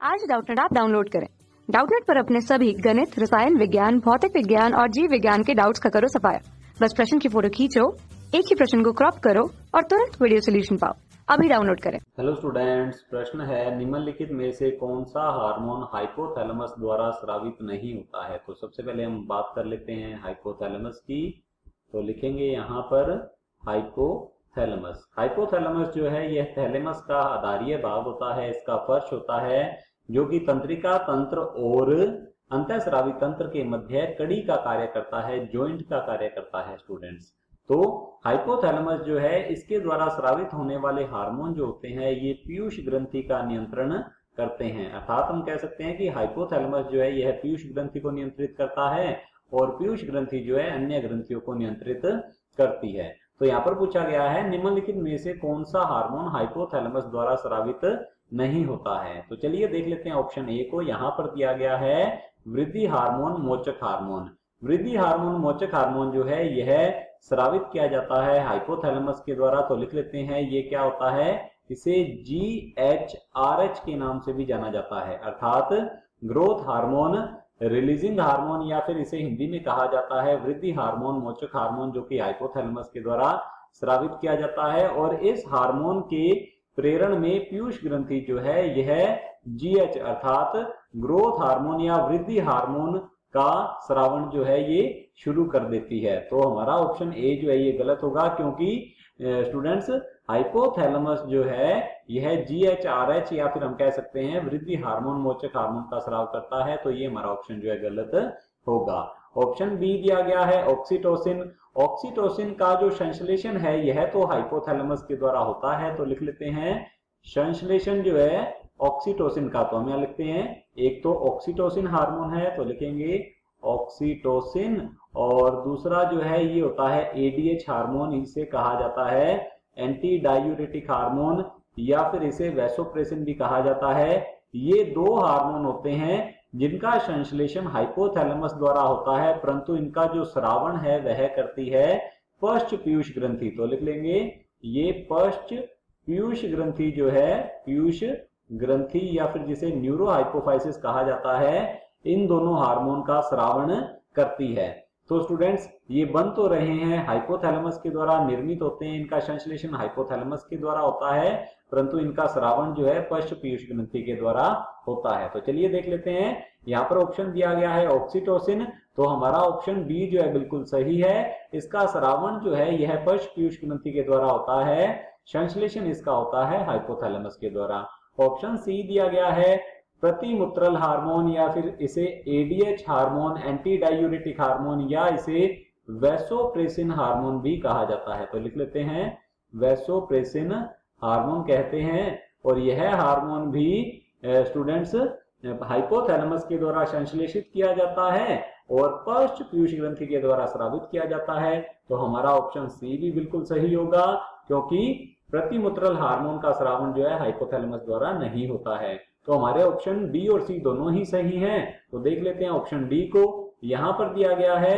आज Doubtnut app download करें। Doubtnut पर अपने सभी गणित, रसायन विज्ञान, भौतिक विज्ञान और जीव विज्ञान के डाउट्स का करो सफाया। बस प्रश्न की फोटो खींचो, एक ही प्रश्न को क्रॉप करो और तुरंत वीडियो सोल्यूशन पाओ। अभी डाउनलोड करें। हेलो स्टूडेंट्स, प्रश्न है निम्नलिखित में से कौन सा हार्मोन हाइपोथैलेमस द्वारा स्रावित नहीं होता है। तो सबसे पहले हम बात कर लेते हैं हाइपोथैलेमस की। तो लिखेंगे यहाँ पर हाइपोथैलेमस। हाइपोथैलेमस जो है यह थैलेमस का आधारीय भाग होता है, इसका फर्श होता है जो कि तंत्रिका तंत्र और अंतःस्रावी तंत्र के मध्य कड़ी का कार्य करता है, जॉइंट का कार्य करता है स्टूडेंट्स। तो हाइपोथैलेमस जो है इसके द्वारा स्रावित होने वाले हार्मोन जो होते हैं ये पीयूष ग्रंथि का नियंत्रण करते हैं। अर्थात हम कह सकते हैं कि हाइपोथैलेमस जो है यह पीयूष ग्रंथि को नियंत्रित करता है और पीयूष ग्रंथि जो है अन्य ग्रंथियों को नियंत्रित करती है। तो यहाँ पर पूछा गया है निम्नलिखित में से कौन सा हार्मोन हाइपोथैलेमस द्वारा स्रावित नहीं होता है। तो चलिए देख लेते हैं ऑप्शन ए को। यहाँ पर दिया गया है वृद्धि हार्मोन मोचक हार्मोन। वृद्धि हार्मोन मोचक हार्मोन जो है यह स्रावित किया जाता है हाइपोथैलेमस के द्वारा। तो लिख लेते हैं ये क्या होता है, इसे GHRH के नाम से भी जाना जाता है, अर्थात ग्रोथ हार्मोन रिलीजिंग हार्मोन, या फिर इसे हिंदी में कहा जाता है वृद्धि हार्मोन मोचक हार्मोन, जो कि हाइपोथैलेमस के द्वारा स्रावित किया जाता है। और इस हार्मोन के प्रेरण में पीयूष ग्रंथि जो है यह GH अर्थात ग्रोथ हार्मोन या वृद्धि हार्मोन का स्रावण जो है ये शुरू कर देती है। तो हमारा ऑप्शन ए जो है ये गलत होगा, क्योंकि स्टूडेंट्स हाइपोथैलेमस जो है यह GHRH या फिर हम कह सकते हैं वृद्धि हार्मोन मोचक हार्मोन का स्राव करता है। तो ये हमारा ऑप्शन जो है गलत होगा। ऑप्शन बी दिया गया है ऑक्सीटोसिन। ऑक्सीटोसिन का जो संश्लेषण है यह तो हाइपोथैलेमस के द्वारा होता है। तो लिख लेते हैं संश्लेषण जो है ऑक्सीटोसिन का, तो हम यहाँ लिखते हैं एक तो ऑक्सीटोसिन हार्मोन है, तो लिखेंगे ऑक्सीटोसिन, और दूसरा जो है ये होता है ADH हार्मोन, इसे कहा जाता है एंटी डायूरेटिक हार्मोन या फिर इसे वैसोप्रेसिन भी कहा जाता है। ये दो हार्मोन होते हैं जिनका संश्लेषण हाइपोथैलेमस द्वारा होता है, परंतु इनका जो स्रावण है वह करती है पश्च पीयूष ग्रंथि। तो लिख लेंगे ये पश्च पीयूष ग्रंथि जो है पीयूष ग्रंथि या फिर जिसे न्यूरो हाइपोफाइसिस कहा जाता है, इन दोनों हार्मोन का स्रावण करती है। तो स्टूडेंट्स ये बन तो रहे हैं हाइपोथैलेमस के द्वारा, निर्मित होते हैं, इनका संश्लेषण हाइपोथैलेमस के द्वारा होता है, परंतु इनका स्रावण जो है पश्च पीयूष ग्रंथि के द्वारा होता है। तो चलिए देख लेते हैं, यहाँ पर ऑप्शन दिया गया है ऑक्सीटोसिन, तो हमारा ऑप्शन बी जो है बिल्कुल सही है। इसका स्रावण जो है यह पश्च पीयूष ग्रंथि के द्वारा होता है, संश्लेषण इसका होता है हाइपोथैलेमस के द्वारा। ऑप्शन सी दिया गया है प्रतिमूत्रल हार्मोन या फिर इसे ADH hormone, anti diuretic hormone या इसे वैसोप्रेसिन हार्मोन भी कहा जाता है। तो लिख लेते हैं वैसोप्रेसिन हार्मोन कहते हैं, और यह हार्मोन भी स्टूडेंट्स हाइपोथैलेमस के द्वारा संश्लेषित किया जाता है और पश्च पीयूष ग्रंथि के द्वारा स्रावित किया जाता है। तो हमारा ऑप्शन सी भी बिल्कुल सही होगा, क्योंकि प्रतिमूत्रल हार्मोन का स्रावण जो है हाइपोथैलेमस द्वारा नहीं होता है। तो हमारे ऑप्शन बी और सी दोनों ही सही हैं। तो देख लेते हैं ऑप्शन डी को। यहाँ पर दिया गया है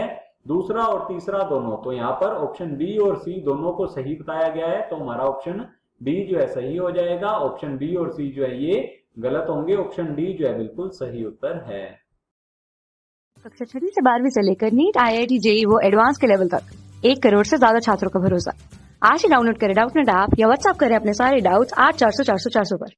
दूसरा और तीसरा दोनों, तो यहाँ पर ऑप्शन बी और सी दोनों को सही बताया गया है, तो हमारा ऑप्शन डी जो है सही हो जाएगा। ऑप्शन बी और सी जो है ये गलत होंगे, ऑप्शन डी जो है बिल्कुल सही उत्तर है। कक्षा 6 से 12वीं से लेकर नीट, IIT, JEE वो एडवांस के लेवल तक 1 करोड़ से ज्यादा छात्रों का भरोसा। आज ही डाउनलोड करें डाउटनेट ऐप या व्हाट्सएप करें अपने सारे डाउट्स 8400 400 400 पर।